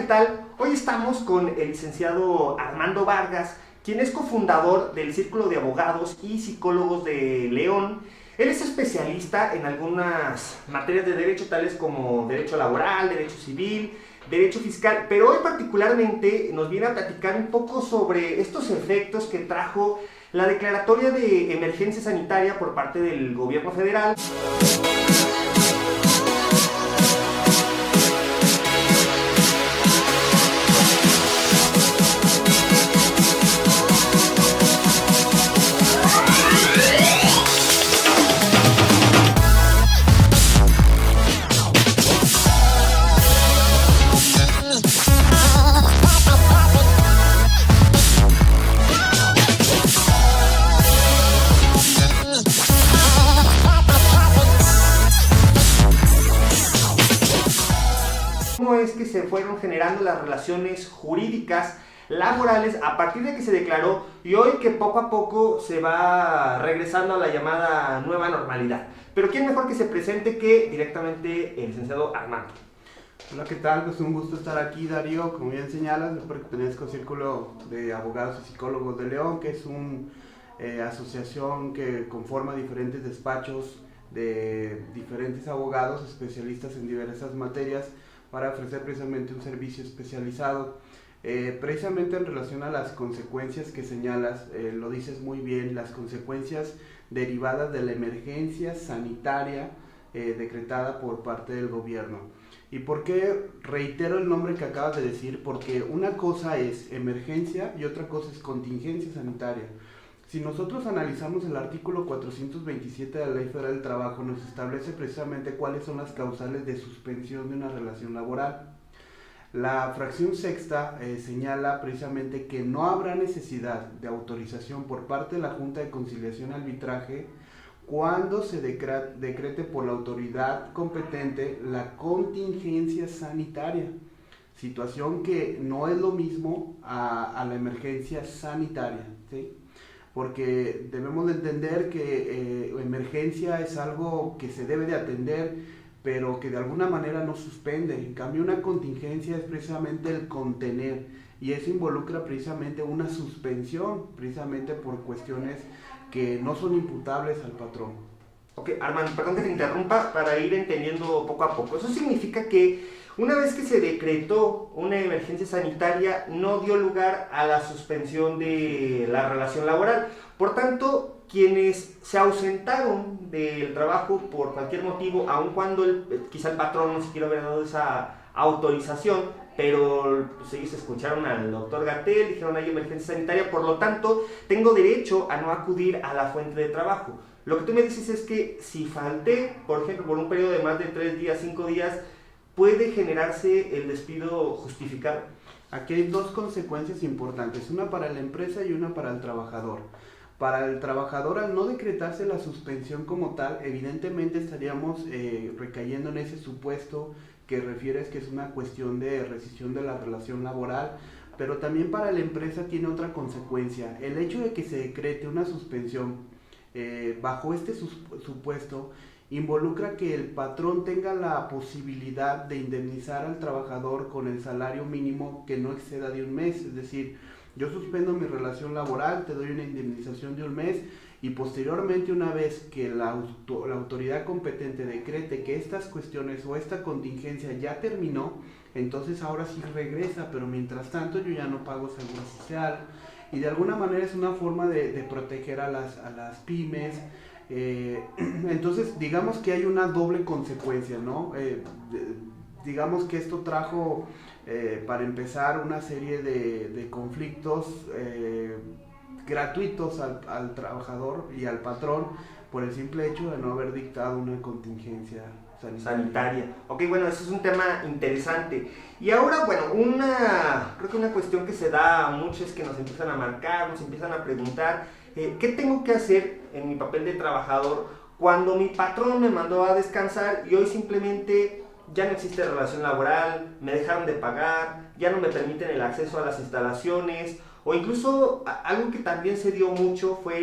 ¿qué tal? Hoy estamos con el licenciado Armando Vargas, quien es cofundador del Círculo de Abogados y Psicólogos de León. Él es especialista en algunas materias de derecho, tales como derecho laboral, derecho civil, derecho fiscal, pero hoy particularmente nos viene a platicar un poco sobre estos efectos que trajo la declaratoria de emergencia sanitaria por parte del gobierno federal. Cómo es que se fueron generando las relaciones jurídicas laborales a partir de que se declaró y hoy que poco a poco se va regresando a la llamada nueva normalidad. Pero ¿quién mejor que se presente que directamente el licenciado Armando? Hola, ¿qué tal? Pues un gusto estar aquí, Darío. Como bien señalas, me pertenezco al Círculo de Abogados y Psicólogos de León, que es una asociación que conforma diferentes despachos de diferentes abogados especialistas en diversas materias para ofrecer precisamente un servicio especializado. Precisamente en relación a las consecuencias que señalas, lo dices muy bien, las consecuencias derivadas de la emergencia sanitaria decretada por parte del gobierno. ¿Y por qué reitero el nombre que acabas de decir? Porque una cosa es emergencia y otra cosa es contingencia sanitaria. Si nosotros analizamos el artículo 427 de la Ley Federal del Trabajo, nos establece precisamente cuáles son las causales de suspensión de una relación laboral. La fracción sexta señala precisamente que no habrá necesidad de autorización por parte de la Junta de Conciliación y Arbitraje cuando se decrete por la autoridad competente la contingencia sanitaria, situación que no es lo mismo a la emergencia sanitaria, ¿sí? Porque debemos de entender que emergencia es algo que se debe de atender, pero que de alguna manera no suspende. En cambio, una contingencia es precisamente el contener, y eso involucra precisamente una suspensión, precisamente por cuestiones que no son imputables al patrón. Ok, Armando, perdón que te interrumpa para ir entendiendo poco a poco. Eso significa que una vez que se decretó una emergencia sanitaria, no dio lugar a la suspensión de la relación laboral. Por tanto, quienes se ausentaron del trabajo por cualquier motivo, aun cuando quizá el patrón no siquiera hubiera dado esa autorización, pero pues, ellos escucharon al doctor Gatell, dijeron hay emergencia sanitaria, por lo tanto, tengo derecho a no acudir a la fuente de trabajo. Lo que tú me dices es que si falté, por ejemplo, por un periodo de más de 3 días, 5 días, ¿puede generarse el despido justificado? Aquí hay dos consecuencias importantes, una para la empresa y una para el trabajador. Para el trabajador, al no decretarse la suspensión como tal, evidentemente estaríamos recayendo en ese supuesto que refieres que es una cuestión de rescisión de la relación laboral, pero también para la empresa tiene otra consecuencia. El hecho de que se decrete una suspensión bajo este supuesto involucra que el patrón tenga la posibilidad de indemnizar al trabajador con el salario mínimo que no exceda de un mes, es decir, yo suspendo mi relación laboral, te doy una indemnización de un mes y posteriormente, una vez que la autoridad competente decrete que estas cuestiones o esta contingencia ya terminó, entonces ahora sí regresa, pero mientras tanto yo ya no pago seguro social, y de alguna manera es una forma de proteger a las pymes. Entonces digamos que hay una doble consecuencia, ¿no? Digamos que esto trajo para empezar una serie de conflictos gratuitos al trabajador y al patrón por el simple hecho de no haber dictado una contingencia sanitaria. Ok, bueno, eso es un tema interesante. Y ahora, bueno, creo que una cuestión que se da a muchos es que nos empiezan a marcar, nos empiezan a preguntar ¿qué tengo que hacer en mi papel de trabajador cuando mi patrón me mandó a descansar y hoy simplemente ya no existe relación laboral, me dejaron de pagar, ya no me permiten el acceso a las instalaciones, o incluso algo que también se dio mucho fue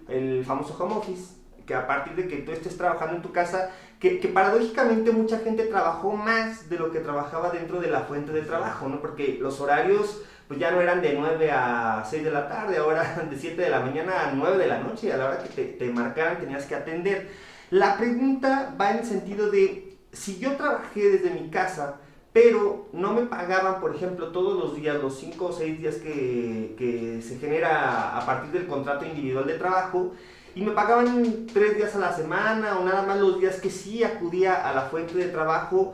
el famoso home office, que a partir de que tú estés trabajando en tu casa, que paradójicamente mucha gente trabajó más de lo que trabajaba dentro de la fuente de trabajo, ¿no? Porque los horarios pues ya no eran de 9 a 6 de la tarde, ahora de 7 de la mañana a 9 de la noche, a la hora que te marcaran tenías que atender. La pregunta va en el sentido de, si yo trabajé desde mi casa, pero no me pagaban, por ejemplo, todos los días, los 5 o 6 días que se genera a partir del contrato individual de trabajo, y me pagaban 3 días a la semana o nada más los días que sí acudía a la fuente de trabajo.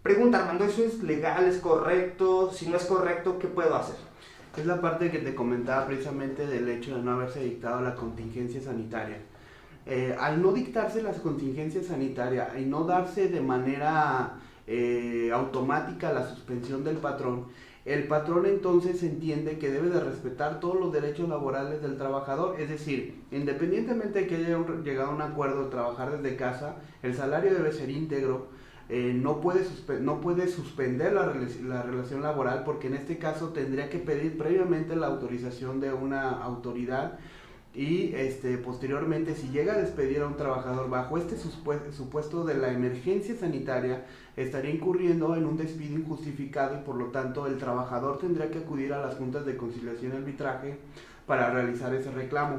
Pregunta, Armando, ¿eso es legal, es correcto? Si no es correcto, ¿qué puedo hacer? Es la parte que te comentaba precisamente del hecho de no haberse dictado la contingencia sanitaria. Al no dictarse la contingencia sanitaria y no darse de manera automática la suspensión del patrón, el patrón entonces entiende que debe de respetar todos los derechos laborales del trabajador, es decir, independientemente de que haya llegado a un acuerdo de trabajar desde casa, el salario debe ser íntegro, no puede suspender la relación laboral, porque en este caso tendría que pedir previamente la autorización de una autoridad y posteriormente, si llega a despedir a un trabajador bajo este supuesto de la emergencia sanitaria, estaría incurriendo en un despido injustificado y por lo tanto el trabajador tendría que acudir a las juntas de conciliación y arbitraje para realizar ese reclamo.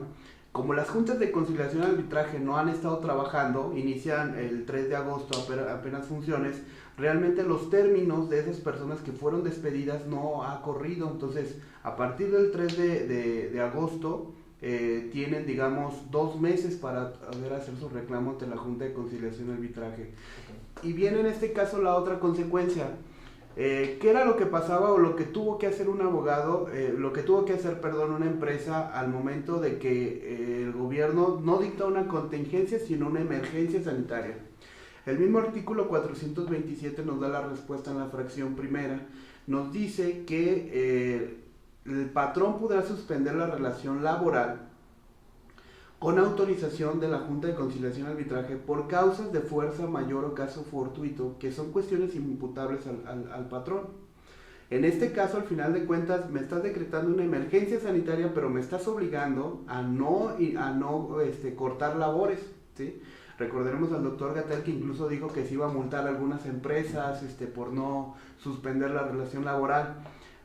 Como las juntas de conciliación y arbitraje no han estado trabajando, inician el 3 de agosto apenas funciones, realmente los términos de esas personas que fueron despedidas no ha corrido. Entonces, a partir del 3 de agosto, tienen, digamos, 2 meses para poder hacer su reclamo ante la Junta de Conciliación y Arbitraje. Y viene en este caso la otra consecuencia. ¿Qué era lo que pasaba o lo que tuvo que hacer un abogado, una empresa al momento de que el gobierno no dicta una contingencia sino una emergencia sanitaria? El mismo artículo 427 nos da la respuesta en la fracción primera. Nos dice que el patrón podrá suspender la relación laboral con autorización de la Junta de Conciliación y Arbitraje por causas de fuerza mayor o caso fortuito, que son cuestiones imputables al patrón. En este caso, al final de cuentas, me estás decretando una emergencia sanitaria, pero me estás obligando a no cortar labores, ¿sí? Recordaremos al doctor Gatell que incluso dijo que se iba a multar a algunas empresas por no suspender la relación laboral.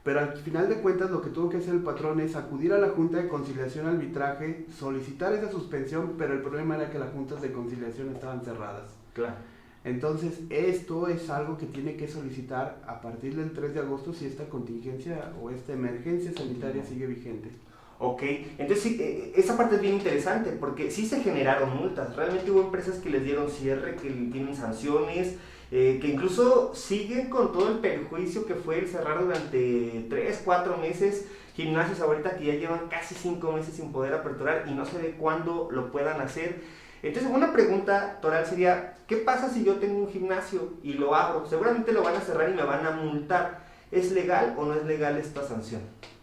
Pero al final de cuentas lo que tuvo que hacer el patrón es acudir a la Junta de Conciliación y Arbitraje, solicitar esa suspensión, pero el problema era que las juntas de conciliación estaban cerradas. Claro. Entonces esto es algo que tiene que solicitar a partir del 3 de agosto si esta contingencia o esta emergencia sanitaria sigue vigente. Ok, entonces sí, esa parte es bien interesante porque sí se generaron multas, realmente hubo empresas que les dieron cierre, que tienen sanciones, que incluso siguen con todo el perjuicio que fue el cerrar durante 3, 4 meses, gimnasios ahorita que ya llevan casi 5 meses sin poder aperturar y no se ve cuándo lo puedan hacer. Entonces una pregunta, Toral, sería, ¿qué pasa si yo tengo un gimnasio y lo abro? Seguramente lo van a cerrar y me van a multar. ¿Es legal o no es legal esta sanción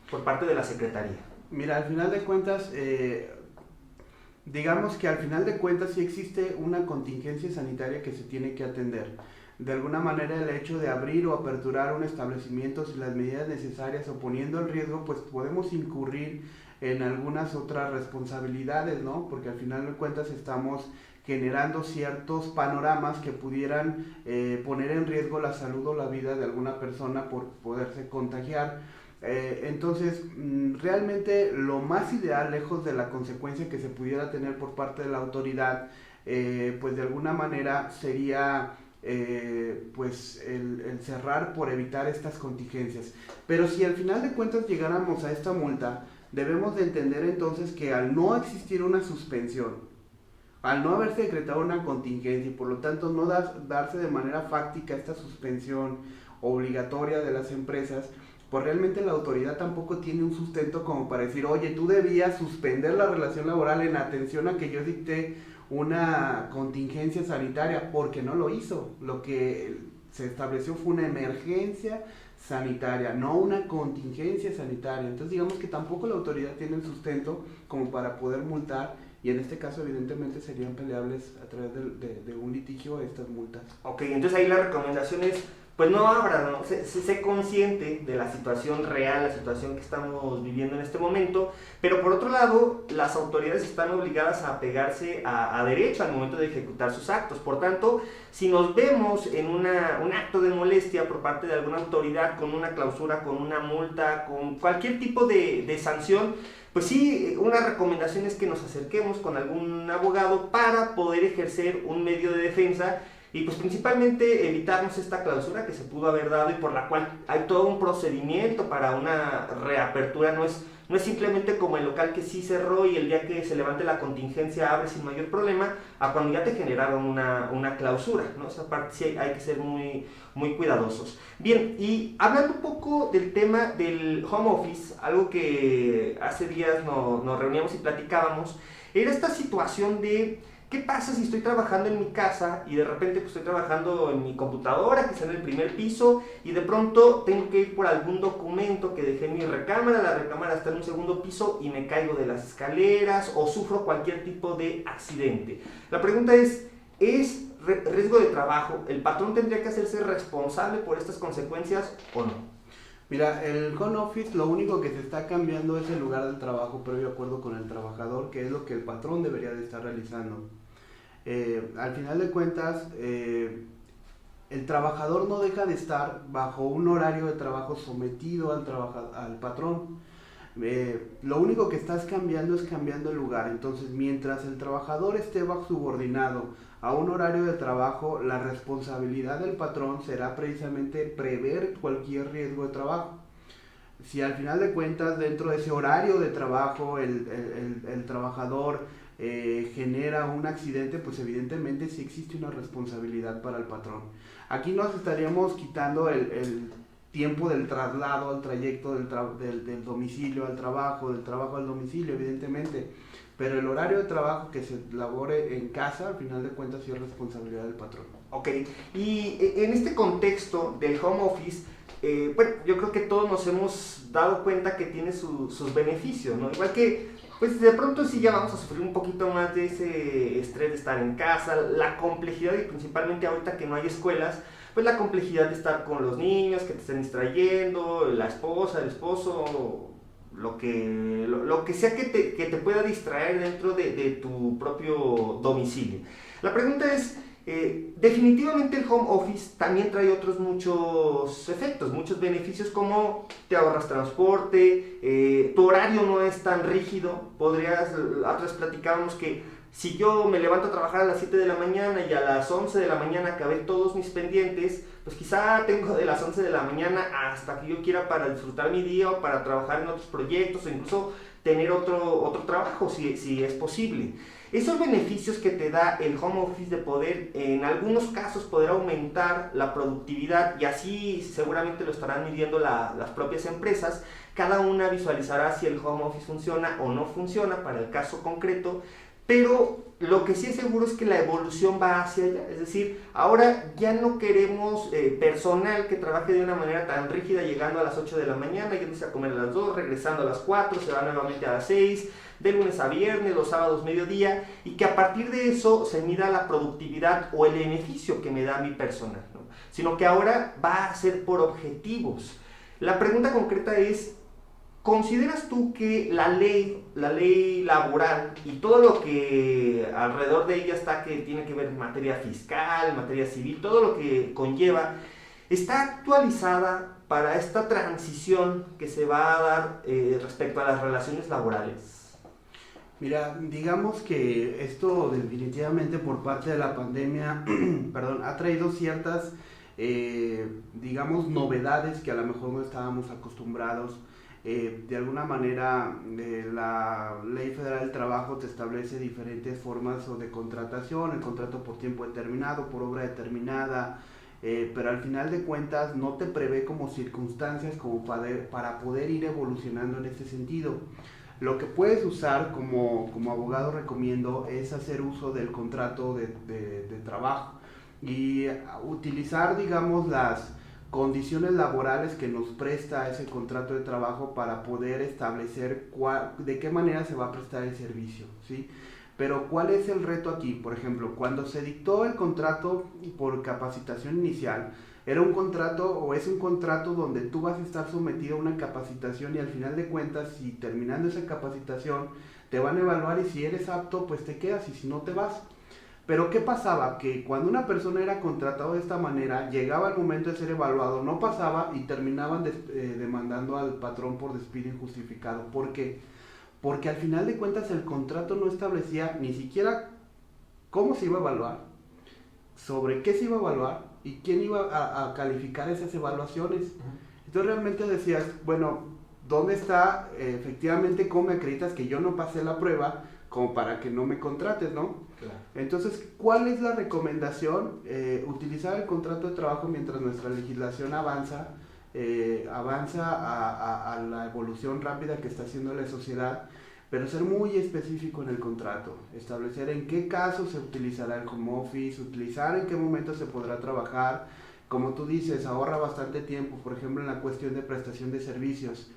por parte de la Secretaría? Mira, al final de cuentas, digamos que al final de cuentas sí existe una contingencia sanitaria que se tiene que atender. De alguna manera el hecho de abrir o aperturar un establecimiento sin las medidas necesarias o poniendo en riesgo, pues podemos incurrir en algunas otras responsabilidades, ¿no? Porque al final de cuentas estamos generando ciertos panoramas que pudieran poner en riesgo la salud o la vida de alguna persona por poderse contagiar. Entonces, realmente lo más ideal, lejos de la consecuencia que se pudiera tener por parte de la autoridad, pues de alguna manera sería pues el cerrar por evitar estas contingencias. Pero si al final de cuentas llegáramos a esta multa, debemos de entender entonces que al no existir una suspensión, al no haberse decretado una contingencia y por lo tanto no darse de manera fáctica esta suspensión obligatoria de las empresas, pues realmente la autoridad tampoco tiene un sustento como para decir, oye, tú debías suspender la relación laboral en atención a que yo dicté una contingencia sanitaria, porque no lo hizo. Lo que se estableció fue una emergencia sanitaria, no una contingencia sanitaria. Entonces digamos que tampoco la autoridad tiene el sustento como para poder multar, y en este caso evidentemente serían peleables a través de un litigio estas multas. Ok, entonces ahí la recomendación es pues no abra, ¿no? Sé consciente de la situación real, la situación que estamos viviendo en este momento, pero por otro lado, las autoridades están obligadas a apegarse a derecho al momento de ejecutar sus actos. Por tanto, si nos vemos en un acto de molestia por parte de alguna autoridad, con una clausura, con una multa, con cualquier tipo de sanción, pues sí, una recomendación es que nos acerquemos con algún abogado para poder ejercer un medio de defensa y pues principalmente evitarnos esta clausura que se pudo haber dado y por la cual hay todo un procedimiento para una reapertura. No es simplemente como el local que sí cerró y el día que se levante la contingencia abre sin mayor problema, a cuando ya te generaron una clausura, ¿no? Esa parte sí hay que ser muy cuidadosos. Bien, y hablando un poco del tema del home office, algo que hace días nos reuníamos y platicábamos, era esta situación de ¿qué pasa si estoy trabajando en mi casa y de repente pues, estoy trabajando en mi computadora que está en el primer piso y de pronto tengo que ir por algún documento que dejé en mi recámara, la recámara está en un segundo piso y me caigo de las escaleras o sufro cualquier tipo de accidente? La pregunta ¿es riesgo de trabajo? ¿El patrón tendría que hacerse responsable por estas consecuencias o no? Mira, el home office lo único que se está cambiando es el lugar del trabajo previo acuerdo con el trabajador, que es lo que el patrón debería de estar realizando. Al final de cuentas, el trabajador no deja de estar bajo un horario de trabajo sometido al patrón. Lo único que estás cambiando es cambiando el lugar. Entonces, mientras el trabajador esté bajo subordinado a un horario de trabajo, la responsabilidad del patrón será precisamente prever cualquier riesgo de trabajo. Si al final de cuentas dentro de ese horario de trabajo el trabajador genera un accidente, pues evidentemente sí existe una responsabilidad para el patrón. Aquí nos estaríamos quitando el tiempo del traslado al trayecto del domicilio al trabajo, del trabajo al domicilio, evidentemente. Pero el horario de trabajo que se labore en casa, al final de cuentas, sí es responsabilidad del patrón. Ok, y en este contexto del home office, bueno, yo creo que todos nos hemos dado cuenta que tiene sus beneficios, ¿no? Igual que, pues de pronto sí ya vamos a sufrir un poquito más de ese estrés de estar en casa, la complejidad y principalmente ahorita que no hay escuelas, pues la complejidad de estar con los niños que te estén distrayendo, la esposa, el esposo, lo que sea que te pueda distraer dentro de tu propio domicilio. La pregunta es, definitivamente el home office también trae otros muchos efectos, muchos beneficios como te ahorras transporte, tu horario no es tan rígido, otras platicábamos que si yo me levanto a trabajar a las 7 de la mañana y a las 11 de la mañana acabé todos mis pendientes, pues quizá tengo de las 11 de la mañana hasta que yo quiera para disfrutar mi día o para trabajar en otros proyectos o incluso tener otro trabajo si es posible. Esos beneficios que te da el home office de poder, en algunos casos, poder aumentar la productividad y así seguramente lo estarán midiendo las propias empresas, cada una visualizará si el home office funciona o no funciona para el caso concreto. Pero lo que sí es seguro es que la evolución va hacia allá, es decir, ahora ya no queremos personal que trabaje de una manera tan rígida llegando a las 8 de la mañana, yéndose a comer a las 2, regresando a las 4, se va nuevamente a las 6, de lunes a viernes, los sábados mediodía, y que a partir de eso se mida la productividad o el beneficio que me da mi personal, ¿no? Sino que ahora va a ser por objetivos. La pregunta concreta es, ¿consideras tú que la ley laboral y todo lo que alrededor de ella está, que tiene que ver en materia fiscal, materia civil, todo lo que conlleva, está actualizada para esta transición que se va a dar respecto a las relaciones laborales? Mira, digamos que esto definitivamente por parte de la pandemia, perdón, ha traído ciertas, digamos, novedades que a lo mejor no estábamos acostumbrados. De alguna manera la Ley Federal del Trabajo te establece diferentes formas de contratación, el contrato por tiempo determinado, por obra determinada, pero al final de cuentas no te prevé como circunstancias como para poder ir evolucionando en este sentido. Lo que puedes usar como abogado recomiendo es hacer uso del contrato de trabajo y utilizar, digamos, las condiciones laborales que nos presta ese contrato de trabajo para poder establecer de qué manera se va a prestar el servicio, ¿sí? Pero ¿cuál es el reto aquí? Por ejemplo, cuando se dictó el contrato por capacitación inicial, era un contrato o es un contrato donde tú vas a estar sometido a una capacitación y al final de cuentas, si terminando esa capacitación te van a evaluar y si eres apto, pues te quedas y si no te vas. Pero ¿qué pasaba? Que cuando una persona era contratado de esta manera, llegaba el momento de ser evaluado, no pasaba y terminaban demandando al patrón por despido injustificado. ¿Por qué? Porque al final de cuentas el contrato no establecía ni siquiera cómo se iba a evaluar, sobre qué se iba a evaluar y quién iba a calificar esas evaluaciones. Entonces realmente decías, bueno, ¿dónde está efectivamente cómo me acreditas que yo no pasé la prueba como para que no me contrates, ¿no? Claro. Entonces, ¿cuál es la recomendación? Utilizar el contrato de trabajo mientras nuestra legislación avanza a la evolución rápida que está haciendo la sociedad, pero ser muy específico en el contrato, establecer en qué casos se utilizará el home office, utilizar en qué momento se podrá trabajar. Como tú dices, ahorra bastante tiempo, por ejemplo en la cuestión de prestación de servicios.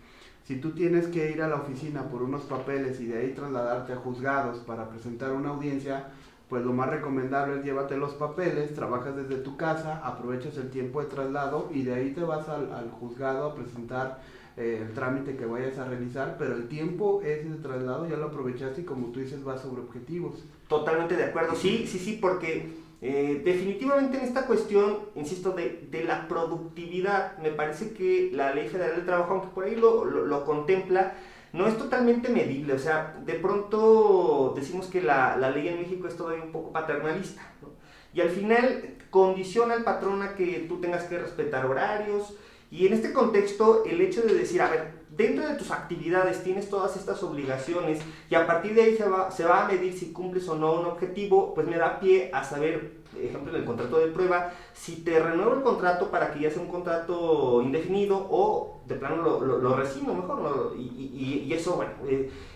Si tú tienes que ir a la oficina por unos papeles y de ahí trasladarte a juzgados para presentar una audiencia, pues lo más recomendable es llévate los papeles, trabajas desde tu casa, aprovechas el tiempo de traslado y de ahí te vas al juzgado a presentar el trámite que vayas a realizar, pero el tiempo ese de traslado ya lo aprovechaste y como tú dices vas sobre objetivos. Totalmente de acuerdo, sí, porque definitivamente en esta cuestión, insisto, de la productividad, me parece que la Ley Federal del Trabajo, aunque por ahí lo contempla, no es totalmente medible. O sea, de pronto decimos que la ley en México es todavía un poco paternalista, ¿no? Y al final condiciona al patrón a que tú tengas que respetar horarios. Y en este contexto, el hecho de decir, a ver, dentro de tus actividades tienes todas estas obligaciones y a partir de ahí se va a medir si cumples o no un objetivo, pues me da pie a saber, por ejemplo, en el contrato de prueba, si te renuevo el contrato para que ya sea un contrato indefinido o de plano lo rescindo mejor, ¿no? Y eso, bueno,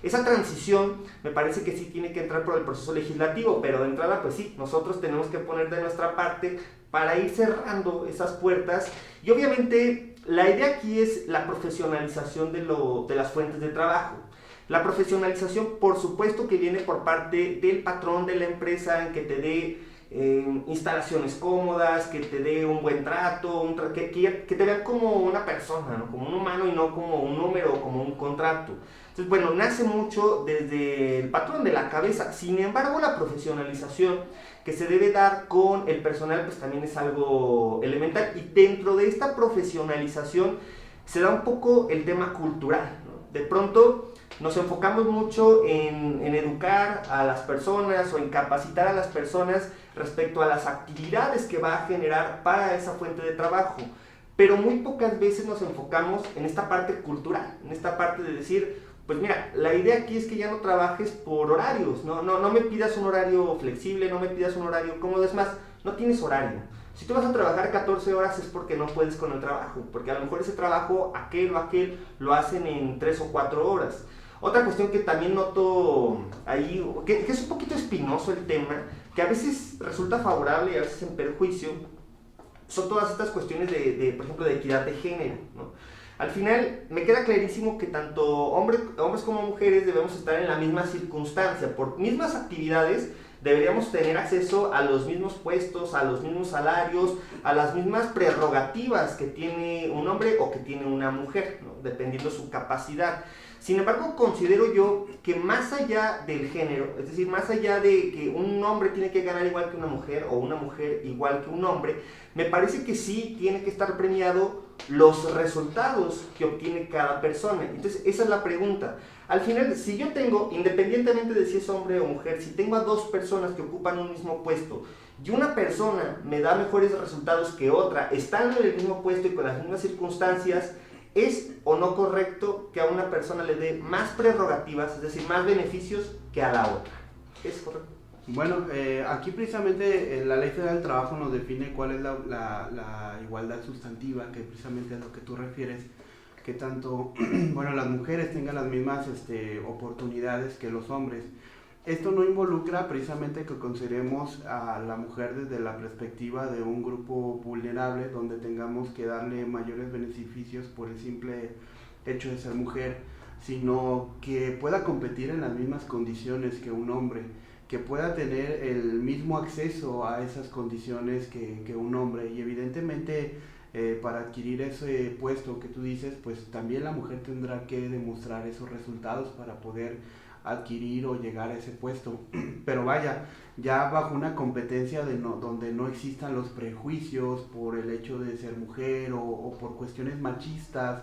esa transición me parece que sí tiene que entrar por el proceso legislativo, pero de entrada, pues sí, nosotros tenemos que poner de nuestra parte para ir cerrando esas puertas. Y obviamente la idea aquí es la profesionalización de las fuentes de trabajo. La profesionalización, por supuesto, que viene por parte del patrón de la empresa, en que te dé instalaciones cómodas, que te dé un buen trato, que te vean como una persona, ¿no? Como un humano y no como un número o como un contrato. Entonces, bueno, nace mucho desde el patrón de la cabeza. Sin embargo, la profesionalización que se debe dar con el personal pues también es algo elemental, y dentro de esta profesionalización se da un poco el tema cultural, ¿no? De pronto nos enfocamos mucho en educar a las personas o en capacitar a las personas respecto a las actividades que va a generar para esa fuente de trabajo, pero muy pocas veces nos enfocamos en esta parte cultural, en esta parte de decir, pues mira, la idea aquí es que ya no trabajes por horarios, no me pidas un horario flexible, no me pidas un horario cómodo, es más, no tienes horario. Si tú vas a trabajar 14 horas es porque no puedes con el trabajo, porque a lo mejor ese trabajo aquel o aquel lo hacen en 3 o 4 horas. Otra cuestión que también noto ahí, que es un poquito espinoso el tema, que a veces resulta favorable y a veces en perjuicio, son todas estas cuestiones por ejemplo, de equidad de género, ¿no? Al final me queda clarísimo que tanto hombres como mujeres debemos estar en la misma circunstancia, por mismas actividades deberíamos tener acceso a los mismos puestos, a los mismos salarios, a las mismas prerrogativas que tiene un hombre o que tiene una mujer, ¿no? Dependiendo su capacidad. Sin embargo, considero yo que más allá del género, es decir, más allá de que un hombre tiene que ganar igual que una mujer o una mujer igual que un hombre, me parece que sí tiene que estar premiado los resultados que obtiene cada persona. Entonces, esa es la pregunta. Al final, si yo tengo, independientemente de si es hombre o mujer, si tengo a dos personas que ocupan un mismo puesto y una persona me da mejores resultados que otra, estando en el mismo puesto y con las mismas circunstancias, ¿es o no correcto que a una persona le dé más prerrogativas, es decir, más beneficios que a la otra? ¿Es correcto? Bueno, aquí precisamente la Ley Federal del Trabajo nos define cuál es la igualdad sustantiva, que precisamente es lo que tú refieres, que tanto bueno, las mujeres tengan las mismas oportunidades que los hombres. Esto no involucra precisamente que consideremos a la mujer desde la perspectiva de un grupo vulnerable, donde tengamos que darle mayores beneficios por el simple hecho de ser mujer, sino que pueda competir en las mismas condiciones que un hombre. que pueda tener el mismo acceso a esas condiciones que un hombre. Y evidentemente para adquirir ese puesto que tú dices, pues también la mujer tendrá que demostrar esos resultados para poder adquirir o llegar a ese puesto. Pero vaya, ya bajo una competencia donde no existan los prejuicios por el hecho de ser mujer o por cuestiones machistas,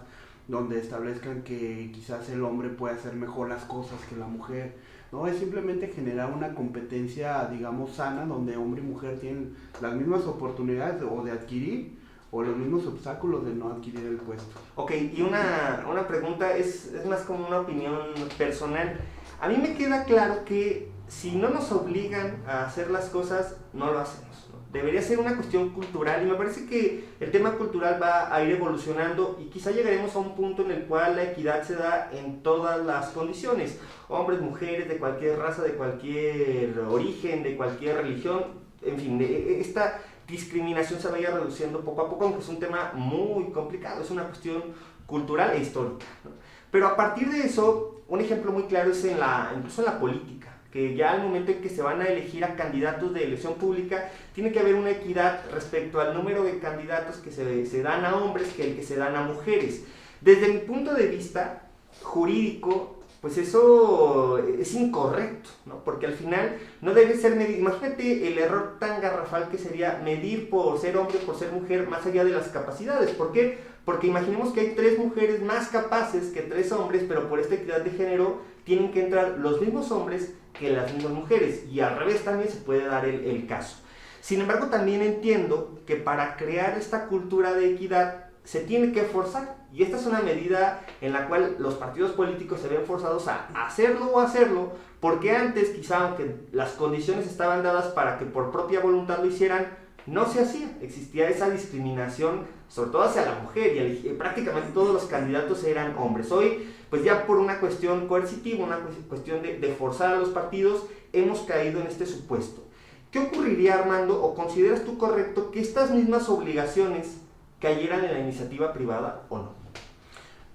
donde establezcan que quizás el hombre puede hacer mejor las cosas que la mujer. No, es simplemente generar una competencia, digamos, sana, donde hombre y mujer tienen las mismas oportunidades o de adquirir o los mismos obstáculos de no adquirir el puesto. Ok, y una pregunta es más como una opinión personal. A mí me queda claro que si no nos obligan a hacer las cosas, no lo hacemos, ¿no? Debería ser una cuestión cultural, y me parece que el tema cultural va a ir evolucionando y quizá llegaremos a un punto en el cual la equidad se da en todas las condiciones, hombres, mujeres, de cualquier raza, de cualquier origen, de cualquier religión, en fin, esta discriminación se vaya reduciendo poco a poco, aunque es un tema muy complicado, es una cuestión cultural e histórica, ¿no? Pero a partir de eso, un ejemplo muy claro es incluso en la política, que ya al momento en que se van a elegir a candidatos de elección pública, tiene que haber una equidad respecto al número de candidatos que se dan a hombres que el que se dan a mujeres. Desde mi punto de vista jurídico, pues eso es incorrecto, ¿no? Porque al final no debe ser medido. Imagínate el error tan garrafal que sería medir por ser hombre o por ser mujer más allá de las capacidades. ¿Por qué? Porque imaginemos que hay 3 mujeres más capaces que 3 hombres, pero por esta equidad de género tienen que entrar los mismos hombres que las mismas mujeres, y al revés también se puede dar el caso. Sin embargo, también entiendo que para crear esta cultura de equidad se tiene que forzar, y esta es una medida en la cual los partidos políticos se ven forzados a hacerlo o hacerlo, porque antes quizá, aunque las condiciones estaban dadas para que por propia voluntad lo hicieran, no se hacía, existía esa discriminación, sobre todo hacia la mujer, y prácticamente todos los candidatos eran hombres. Hoy, pues ya por una cuestión coercitiva, una cuestión de forzar a los partidos, hemos caído en este supuesto. ¿Qué ocurriría, Armando, o consideras tú correcto que estas mismas obligaciones cayeran en la iniciativa privada o no?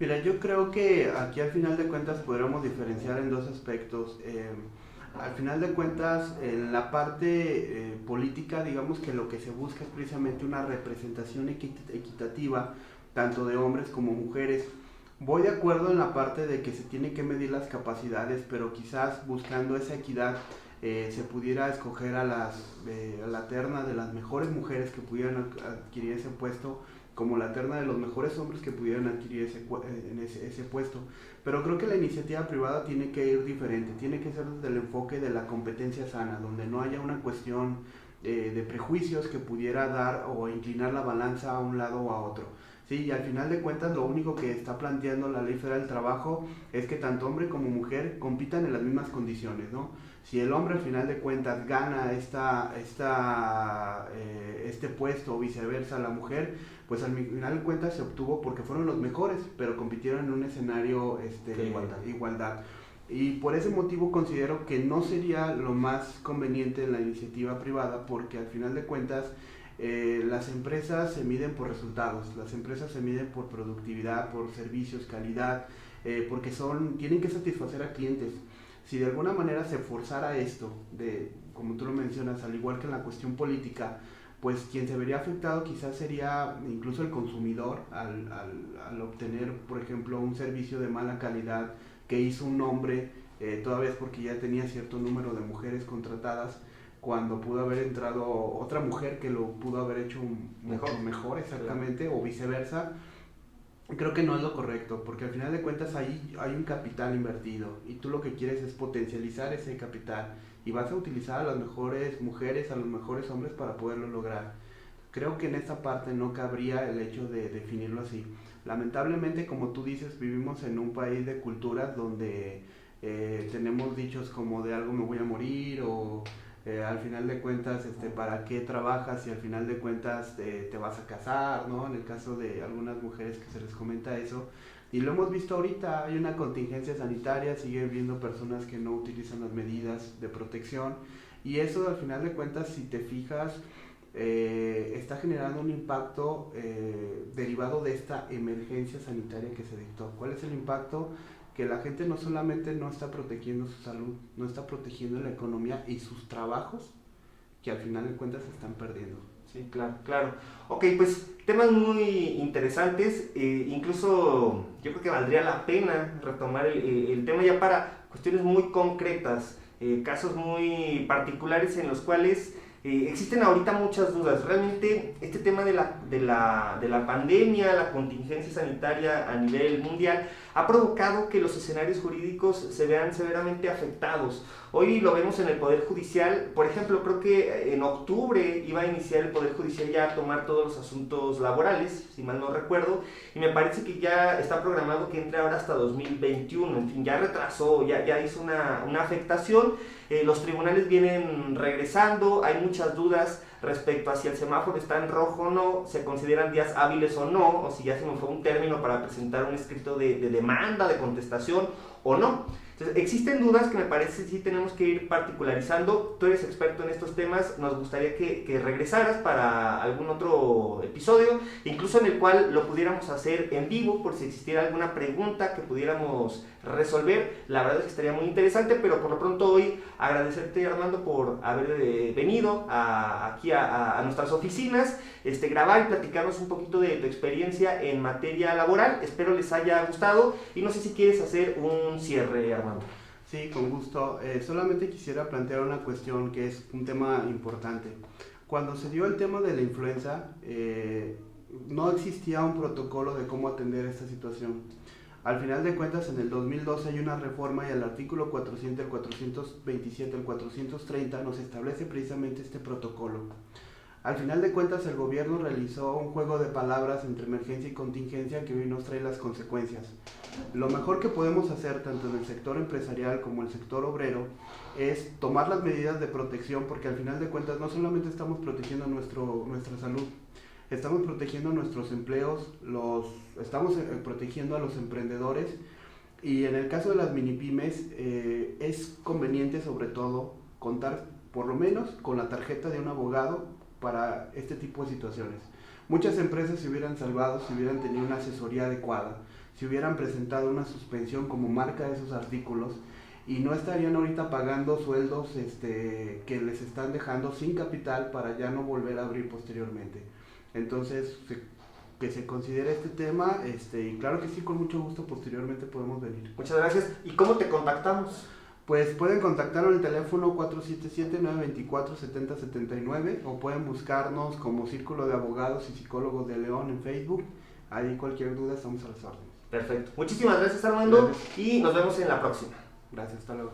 Mira, yo creo que aquí al final de cuentas podríamos diferenciar en 2 aspectos. Al final de cuentas, en la parte política, digamos que lo que se busca es precisamente una representación equitativa, tanto de hombres como mujeres. Voy de acuerdo en la parte de que se tienen que medir las capacidades, pero quizás buscando esa equidad se pudiera escoger a la terna de las mejores mujeres que pudieran adquirir ese puesto, como la terna de los mejores hombres que pudieran adquirir ese puesto. Pero creo que la iniciativa privada tiene que ir diferente, tiene que ser desde el enfoque de la competencia sana, donde no haya una cuestión de prejuicios que pudiera dar o inclinar la balanza a un lado o a otro. Sí, y al final de cuentas lo único que está planteando la Ley Federal del Trabajo es que tanto hombre como mujer compitan en las mismas condiciones, ¿no? Si el hombre al final de cuentas gana este puesto o viceversa la mujer, pues al final de cuentas se obtuvo porque fueron los mejores, pero compitieron en un escenario de igualdad. Y por ese motivo considero que no sería lo más conveniente en la iniciativa privada, porque al final de cuentas las empresas se miden por resultados, las empresas se miden por productividad, por servicios, calidad, porque tienen que satisfacer a clientes. Si de alguna manera se forzara esto, como tú lo mencionas, al igual que en la cuestión política, pues quien se vería afectado quizás sería incluso el consumidor al obtener, por ejemplo, un servicio de mala calidad que hizo un hombre, todavía es porque ya tenía cierto número de mujeres contratadas, cuando pudo haber entrado otra mujer que lo pudo haber hecho mucho mejor exactamente, claro. O viceversa. Creo que no es lo correcto, porque al final de cuentas ahí hay un capital invertido y tú lo que quieres es potencializar ese capital y vas a utilizar a las mejores mujeres, a los mejores hombres para poderlo lograr. Creo que en esta parte no cabría el hecho de definirlo así. Lamentablemente, como tú dices, vivimos en un país de culturas donde tenemos dichos como de algo me voy a morir o al final de cuentas, ¿para qué trabajas si al final de cuentas te vas a casar, ¿no? En el caso de algunas mujeres que se les comenta eso. Y lo hemos visto ahorita, hay una contingencia sanitaria, siguen viendo personas que no utilizan las medidas de protección. Y eso al final de cuentas, si te fijas, está generando un impacto derivado de esta emergencia sanitaria que se dictó. ¿Cuál es el impacto? que la gente no solamente no está protegiendo su salud, no está protegiendo la economía y sus trabajos, que al final de cuentas se están perdiendo. Sí, claro, claro. Ok, pues temas muy interesantes, incluso yo creo que valdría la pena retomar el tema ya para cuestiones muy concretas, casos muy particulares en los cuales existen ahorita muchas dudas. Realmente este tema de la pandemia, la contingencia sanitaria a nivel mundial, ha provocado que los escenarios jurídicos se vean severamente afectados. Hoy lo vemos en el Poder Judicial, por ejemplo, creo que en octubre iba a iniciar el Poder Judicial ya a tomar todos los asuntos laborales, si mal no recuerdo, y me parece que ya está programado que entre ahora hasta 2021, en fin, ya retrasó, ya hizo una afectación. Los tribunales vienen regresando, hay muchas dudas respecto a si el semáforo está en rojo o no, se consideran días hábiles o no, o si ya se me fue un término para presentar un escrito de demanda, de contestación o no. Entonces, existen dudas que me parece sí tenemos que ir particularizando. Tú eres experto en estos temas, nos gustaría que regresaras para algún otro episodio, incluso en el cual lo pudiéramos hacer en vivo, por si existiera alguna pregunta que pudiéramos resolver. La verdad es que estaría muy interesante, pero por lo pronto hoy agradecerte, Armando, por haber venido aquí a nuestras oficinas, grabar y platicarnos un poquito de tu experiencia en materia laboral. Espero les haya gustado y no sé si quieres hacer un cierre, Armando. Sí, con gusto. Solamente quisiera plantear una cuestión que es un tema importante. Cuando se dio el tema de la influenza, no existía un protocolo de cómo atender esta situación. Al final de cuentas, en el 2012 hay una reforma y el artículo 400, el 427, el 430 nos establece precisamente este protocolo. Al final de cuentas, el gobierno realizó un juego de palabras entre emergencia y contingencia que hoy nos trae las consecuencias. Lo mejor que podemos hacer, tanto en el sector empresarial como en el sector obrero, es tomar las medidas de protección, porque al final de cuentas no solamente estamos protegiendo nuestra salud, estamos protegiendo nuestros empleos, estamos protegiendo a los emprendedores, y en el caso de las mini pymes es conveniente sobre todo contar por lo menos con la tarjeta de un abogado para este tipo de situaciones. Muchas empresas se hubieran salvado si hubieran tenido una asesoría adecuada, si hubieran presentado una suspensión como marca de esos artículos, y no estarían ahorita pagando sueldos que les están dejando sin capital para ya no volver a abrir posteriormente. Entonces, que se considere este tema, y claro que sí, con mucho gusto posteriormente podemos venir. Muchas gracias. ¿Y cómo te contactamos? Pues pueden contactarnos en el teléfono 477-924-7079 o pueden buscarnos como Círculo de Abogados y Psicólogos de León en Facebook. Ahí cualquier duda estamos a las órdenes. Perfecto. Muchísimas gracias, Armando, Gracias. y nos vemos en la próxima. Gracias, hasta luego.